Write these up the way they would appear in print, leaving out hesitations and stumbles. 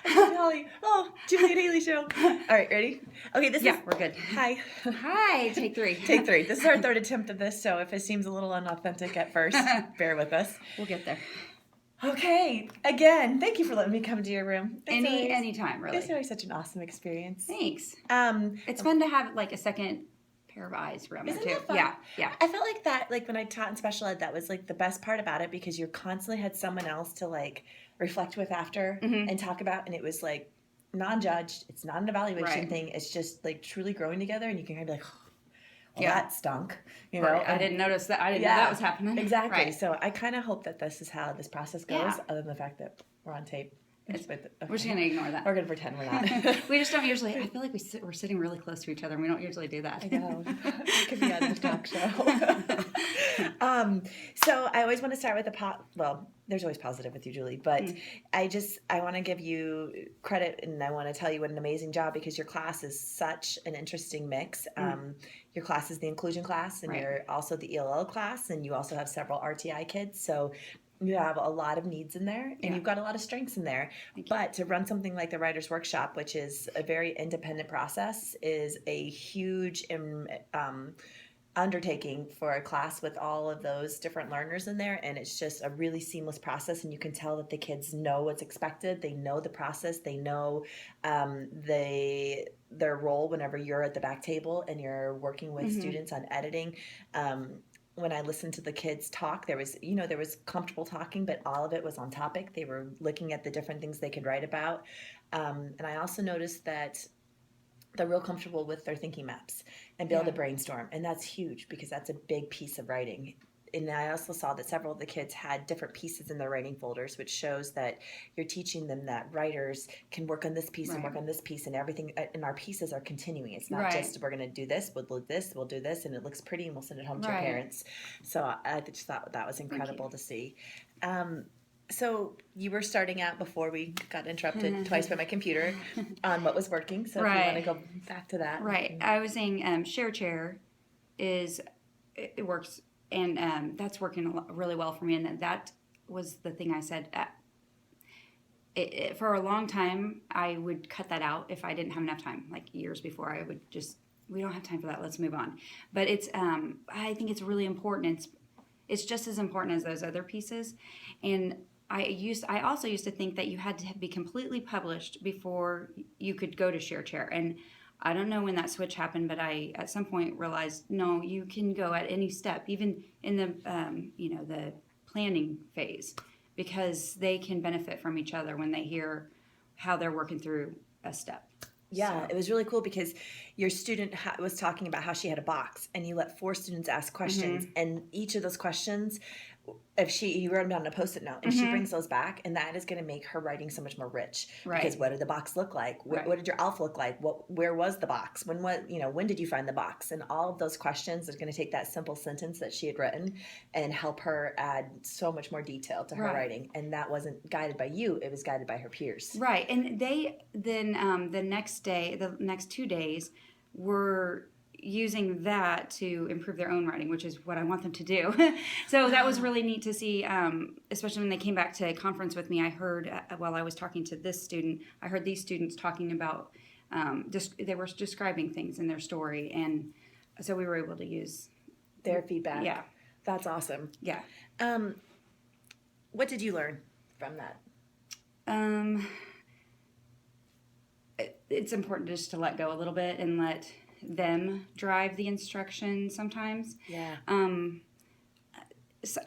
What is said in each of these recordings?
I'm Holly. Oh, Julie and Haley show. All right, ready? Okay, we're good. Hi. Hi, take 3. Take 3. This is our 3rd attempt of this, so if it seems a little unauthentic at first, bear with us. We'll get there. Okay, again, thank you for letting me come to your room. Anytime, really. It's always such an awesome experience. Thanks. It's fun to have like a second pair of eyes around there Isn't too. that fun? Yeah. I felt like that, like when I taught in special ed, that was like the best part about it because you constantly had someone else to like reflect with after and talk about, and it was like non-judged. It's not an evaluation thing. It's just like truly growing together, and you can kind of be like, well, that stunk, you know. Right. I didn't notice that. I didn't know that was happening. Exactly. Right. So I kind of hope that this is how this process goes, other than the fact that we're on tape. We're just going to ignore that. We're going to pretend we're not. We just don't usually, I feel like we're sitting really close to each other and we don't usually do that. I know. It could be on this talk show. So I always want to start with there's always positive with you, Julie, but I want to give you credit and I want to tell you what an amazing job because your class is such an interesting mix. Your class is the inclusion class and you're also the ELL class and you also have several RTI kids. So you have a lot of needs in there and you've got a lot of strengths in there. But to run something like the Writers Workshop, which is a very independent process, is a huge undertaking for a class with all of those different learners in there. And it's just a really seamless process. And you can tell that the kids know what's expected. They know the process. They know their role whenever you're at the back table and you're working with students on editing. When I listened to the kids talk, there was comfortable talking, but all of it was on topic. They were looking at the different things they could write about. And I also noticed that they're real comfortable with their thinking maps and be able to brainstorm. And that's huge because that's a big piece of writing. And I also saw that several of the kids had different pieces in their writing folders, which shows that you're teaching them that writers can work on this piece and work on this piece and everything. And our pieces are continuing. It's not just we're going to do this, we'll do this, and it looks pretty and we'll send it home to your parents. So I just thought that was incredible to see. So you were starting out before we got interrupted twice by my computer on what was working. So if you want to go back to that. Right. I was saying ShareChair it works. And that's working really well for me. And that was the thing I said. For a long time, I would cut that out if I didn't have enough time. Like years before, I would we don't have time for that. Let's move on. But it's, I think it's really important. It's just as important as those other pieces. And I also used to think that you had to be completely published before you could go to ShareChair. And I don't know when that switch happened, but I at some point realized no, you can go at any step, even in the the planning phase, because they can benefit from each other when they hear how they're working through a step. Yeah, it was really cool because your student was talking about how she had a box, and you let 4 students ask questions, and each of those questions, you wrote them down on a Post-it note, and she brings those back, and that is going to make her writing so much more rich. Right. Because what did the box look like? What did your elf look like? Where was the box? When did you find the box? And all of those questions are going to take that simple sentence that she had written and help her add so much more detail to her writing. And that wasn't guided by you; it was guided by her peers. Right. And they then the next 2 days were using that to improve their own writing, which is what I want them to do. So that was really neat to see, especially when they came back to conference with me. I heard, while I was talking to this student, I heard these students talking about, they were describing things in their story, and so we were able to use their feedback. Yeah. That's awesome. Yeah. What did you learn from that? It's important just to let go a little bit and let them drive the instruction sometimes. Yeah. So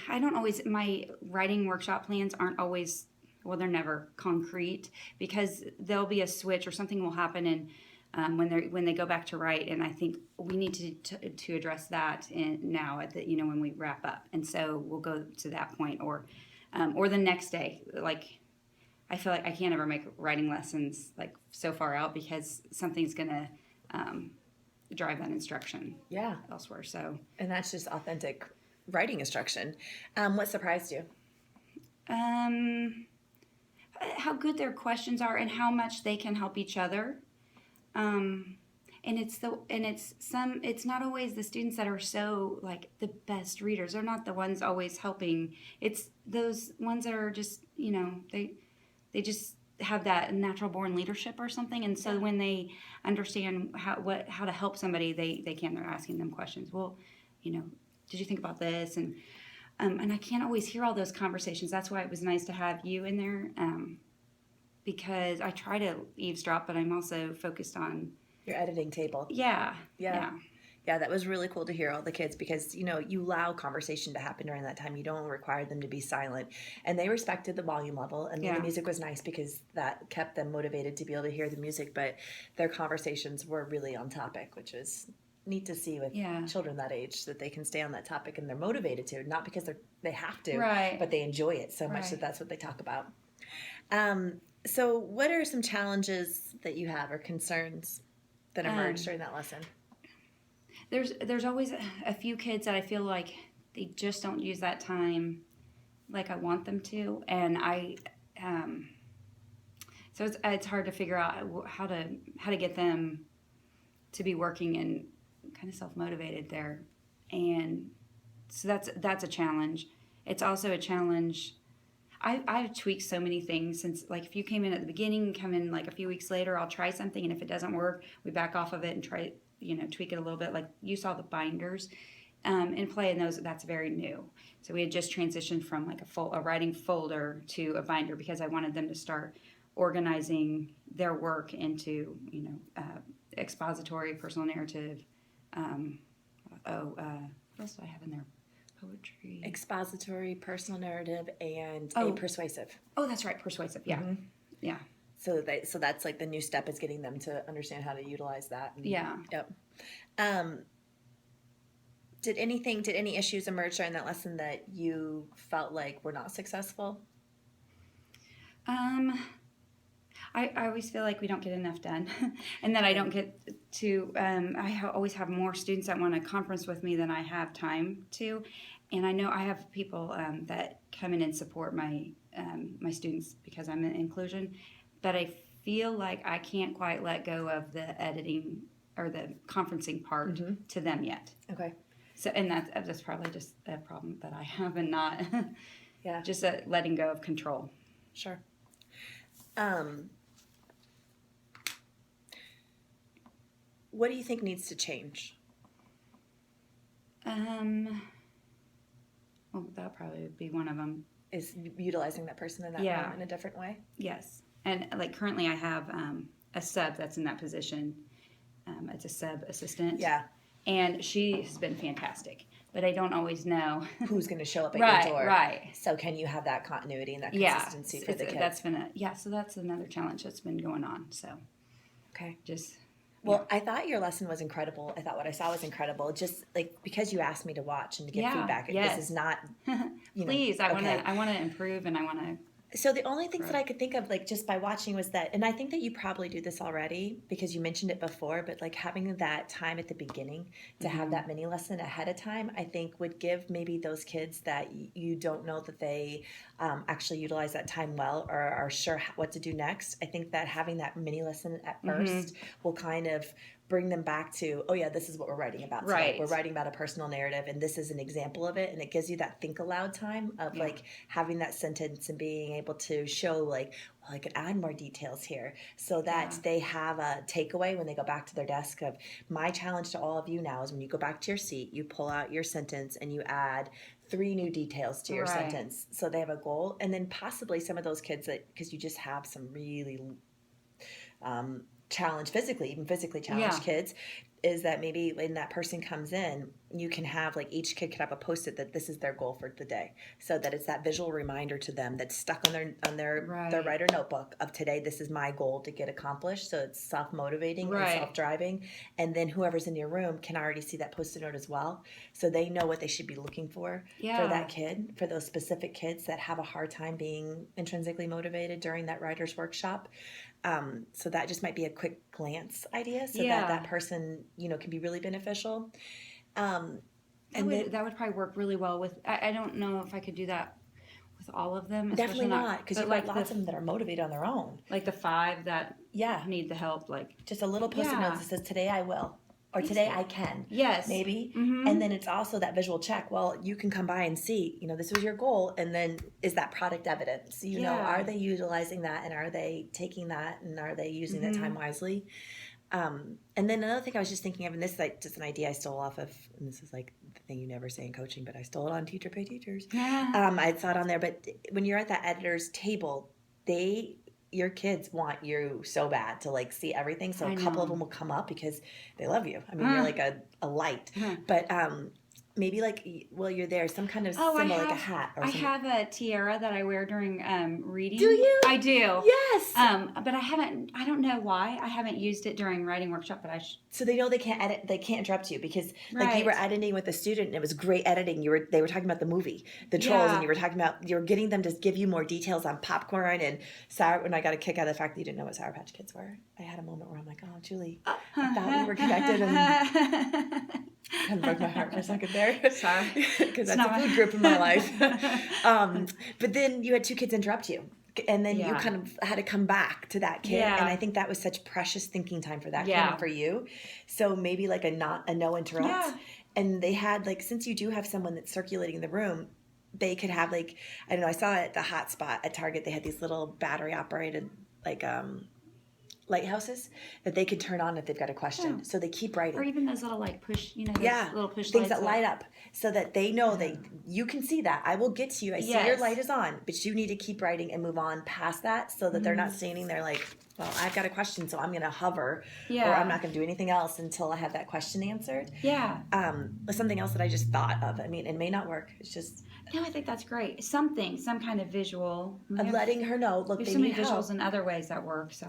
I don't always, my writing workshop plans aren't always, well, they're never concrete, because there'll be a switch or something will happen, and when they go back to write, and I think we need to address that now at the when we wrap up, and so we'll go to that point, or the next day. Like, I feel like I can't ever make writing lessons like so far out, because something's gonna drive that instruction elsewhere. So, and that's just authentic writing instruction. What surprised you? How good their questions are and how much they can help each other. And it's not always the students that are so like the best readers. They're not the ones always helping. It's those ones that are just, have that natural born leadership or something, and so when they understand how to help somebody, they can. They're asking them questions. Well, did you think about this? And I can't always hear all those conversations. That's why it was nice to have you in there, because I try to eavesdrop, but I'm also focused on your editing table. Yeah. Yeah, that was really cool to hear all the kids, because you allow conversation to happen during that time. You don't require them to be silent, and they respected the volume level, and the music was nice because that kept them motivated to be able to hear the music, but their conversations were really on topic, which is neat to see with children that age, that they can stay on that topic and they're motivated to, not because they have to, but they enjoy it so much that that's what they talk about. So what are some challenges that you have or concerns that emerged during that lesson? There's always a few kids that I feel like they just don't use that time like I want them to, and so it's hard to figure out how to get them to be working and kind of self-motivated there, and so that's a challenge. It's also a challenge. I've tweaked so many things since, like, if you came in at the beginning, come in like a few weeks later, I'll try something, and if it doesn't work, we back off of it and try tweak it a little bit. Like you saw the binders in play, and that's very new. So we had just transitioned from like a writing folder to a binder, because I wanted them to start organizing their work into expository, personal narrative. What else do I have in there? Poetry. Expository, personal narrative, and a persuasive. Oh, that's right, persuasive. Yeah, yeah. So that's like the new step, is getting them to understand how to utilize that. Yep. Did any issues emerge during that lesson that you felt like were not successful? I always feel like we don't get enough done, and that I don't get to. I always have more students that want to conference with me than I have time to, and I know I have people that come in and support my students because I'm in inclusion, but I feel like I can't quite let go of the editing or the conferencing part to them yet. Okay. So, and that's probably just a problem that I have, and not just letting go of control. Sure. What do you think needs to change? Well, that probably would be one of them. Is utilizing that person in that way, in a different way? Yes. And like currently I have a sub that's in that position. It's a sub assistant. Yeah. And she has been fantastic. But I don't always know who's going to show up at your door. Right. So can you have that continuity and that consistency for the kids? That's been so that's another challenge that's been going on. So okay. Well, I thought your lesson was incredible. I thought what I saw was incredible. Just like because you asked me to watch and to get feedback. Yes. This is not. Please, I want to improve, and I want to. So the only things that I could think of, like just by watching, was that, and I think that you probably do this already because you mentioned it before, but like having that time at the beginning to have that mini lesson ahead of time, I think would give maybe those kids that you don't know that they actually utilize that time well or are sure what to do next. I think that having that mini lesson at first will kind of bring them back to, oh yeah, this is what we're writing about today. Right. We're writing about a personal narrative, and this is an example of it. And it gives you that think aloud time of like having that sentence and being able to show like, well, I could add more details here, so that they have a takeaway when they go back to their desk of, my challenge to all of you now is when you go back to your seat, you pull out your sentence and you add 3 new details to your sentence. So they have a goal. And then possibly some of those kids that, because you just have some really even physically challenged kids, is that maybe when that person comes in, you can have like each kid could have a Post-it that this is their goal for the day, so that it's that visual reminder to them that's stuck on their writer notebook of today. This is my goal to get accomplished. So it's self-motivating and self-driving, and then whoever's in your room can already see that Post-it note as well, so they know what they should be looking for that kid, for those specific kids that have a hard time being intrinsically motivated during that writer's workshop. So that just might be a quick glance idea, so that person can be really beneficial. And that would probably work really well with. I don't know if I could do that with all of them. Definitely not, because you've got lots of them that are motivated on their own. Like the 5 that need the help, like just a little Post-it note that says, "Today I will." or today I can. Yes. Maybe. Mm-hmm. And then it's also that visual check. Well, you can come by and see, this was your goal. And then is that product evidence? Are they utilizing that, and are they taking that, and are they using that time wisely? And then another thing I was just thinking of, and this is like just an idea I stole off of, and this is like the thing you never say in coaching, but I stole it on Teacher Pay Teachers. Yeah. I saw it on there, but when you're at that editor's table, your kids want you so bad to like see everything. So a couple of them will come up because they love you. I mean, you're like a light, but maybe like while you're there, some kind of symbol, like a hat or something. I have a tiara that I wear during reading. Do you? I do. Yes. But I don't know why I haven't used it during writing workshop, but So they know they can't edit, they can't interrupt you because like you were editing with a student and it was great editing. They were talking about the movie, the Trolls, and you were getting them to give you more details on popcorn and sour. And I got a kick out of the fact that you didn't know what Sour Patch Kids were. I had a moment where I'm like, oh, Julie, I thought we were connected, and kind of broke my heart for a second there. Sorry. Because that's a food group in my life. But then you had two kids interrupt you. And then you kind of had to come back to that kid. And I think that was such precious thinking time for that kid and for you. So maybe like a no interrupt. Yeah. And they had like, since you do have someone that's circulating the room, they could have like, I don't know, I saw it at the hot spot at Target. They had these little battery operated like lighthouses that they could turn on if they've got a question. Yeah. So they keep writing. Or even those little like push, those little push things lights that light up so that they know you can see that. I will get to you. I see your light is on, but you need to keep writing and move on past that so that they're not standing there like, well, I've got a question, so I'm going to hover or I'm not going to do anything else until I have that question answered. Yeah. Something else that I just thought of. I mean, it may not work. It's just... No, I think that's great. Some kind of visual. Of letting her know, look, there's so many visuals in other ways that work. So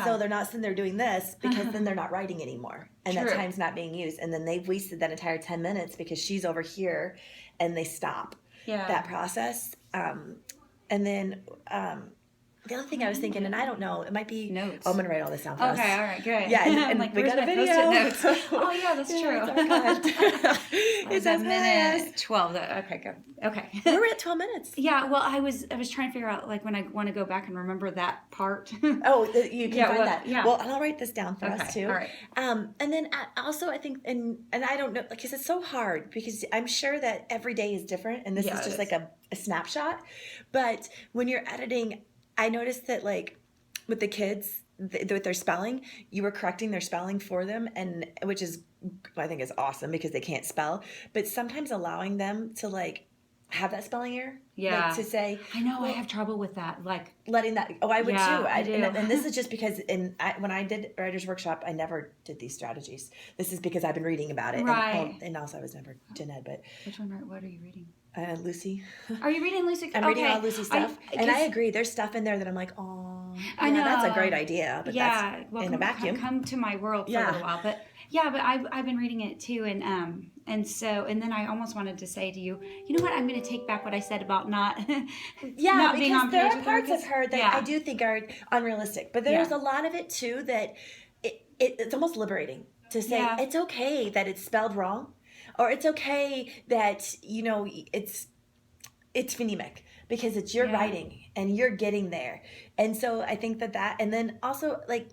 so they're not sitting there doing this because then they're not writing anymore. And that time's not being used. And then they've wasted that entire 10 minutes because she's over here and they stop that process. And then... the other thing I was thinking, and I don't know, it might be notes. Oh, I'm going to write all this down for us. Okay, all right, good. Yeah, and like, we got a video. Notes? Oh, yeah, that's true. It's a minute 12. Okay, good. Okay. We're at 12 minutes. Yeah, well, I was trying to figure out, like, when I want to go back and remember that part. Oh, you can find that. Yeah. Well, I'll write this down for us, too. All right. And then also, I think, and I don't know, because it's so hard, because I'm sure that every day is different, and this is just like a snapshot. But when you're editing... I noticed that, like, with the kids, with their spelling, you were correcting their spelling for them, and which is, I think, is awesome because they can't spell. But sometimes allowing them to, like, have that spelling error, like, to say, I know, well, I have trouble with that, like letting that. Oh, I would too. I do. And this is just because when I did Writers Workshop, I never did these strategies. This is because I've been reading about it, right? And also, I was never gen ed. But which one? What are you reading? Lucy. Are you reading Lucy? I'm reading all Lucy stuff. And I agree. There's stuff in there that I'm like, oh, I know. That's a great idea. But that's in a vacuum. Come to my world for a little while. But but I've been reading it too. And then I almost wanted to say to you, you know what? I'm going to take back what I said about not not being on page. There are parts of her that I do think are unrealistic. But there's a lot of it too that it's almost liberating to say it's okay that it's spelled wrong. Or it's okay that, it's phonemic because it's your writing and you're getting there. And so I think that, and then also like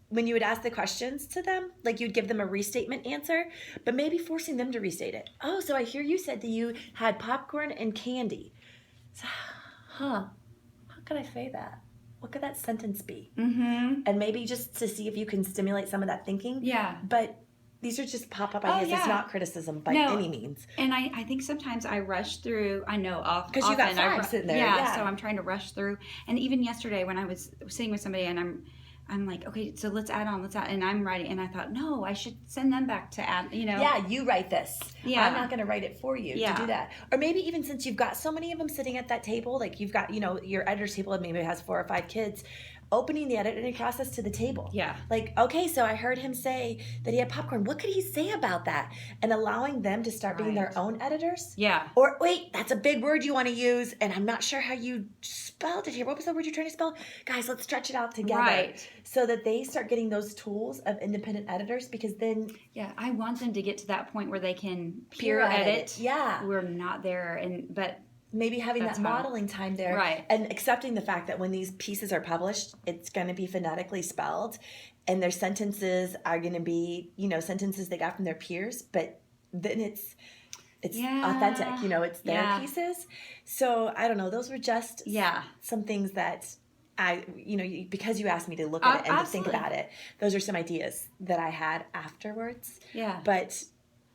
when you would ask the questions to them, like you'd give them a restatement answer, but maybe forcing them to restate it. Oh, so I hear you said that you had popcorn and candy. So, how could I say that? What could that sentence be? Mm-hmm. And maybe just to see if you can stimulate some of that thinking. Yeah. But these are just pop-up ideas. It's not criticism by any means. And I think sometimes I rush through. I know because you got 5 sitting there. Yeah, so I'm trying to rush through. And even yesterday when I was sitting with somebody and I'm like, okay, so let's add on, and I'm writing, and I thought, no, I should send them back to add, Yeah, you write this. Yeah. I'm not going to write it for you to do that. Or maybe even since you've got so many of them sitting at that table, like you've got, your editor's table maybe has 4 or 5 kids, opening the editing process to the table. Yeah. Like, okay, so I heard him say that he had popcorn. What could he say about that? And allowing them to start being their own editors. Yeah. Or, wait, that's a big word you want to use, and I'm not sure how you spelled it here. What was the word you're trying to spell? Guys, let's stretch it out together. Right. So that they start getting those tools of independent editors, because then... Yeah, I want them to get to that point where they can peer edit. Yeah. We're not there, but... maybe having That's that fun. modeling time there, Right. and accepting the fact that when these pieces are published, it's going to be phonetically spelled, and their sentences are going to be, sentences they got from their peers, but then it's Yeah. authentic, it's their Yeah. pieces. So I don't know, those were just Yeah. some things that because you asked me to look at it and to think Absolutely. about it, those are some ideas that I had afterwards. Yeah. But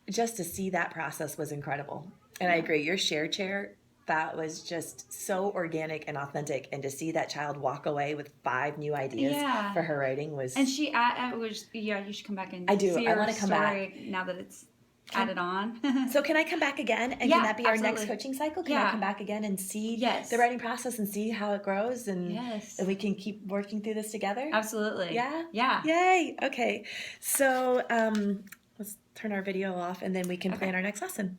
just to see that process was incredible. And I agree, your share chair, that was just so organic and authentic. And to see that child walk away with 5 new ideas Yeah. for her writing was. And she was, you should come back and I do. see I her wanna come back. story now that it's added on. So can I come back again? And Yeah, can that be our next absolutely. coaching cycle? Can I Yeah. come back again and see Yes. the writing process and see how it grows and, Yes. and we can keep working through this together? Absolutely. Yeah? Yeah. Yay. Okay. So let's turn our video off and then we can plan our next lesson.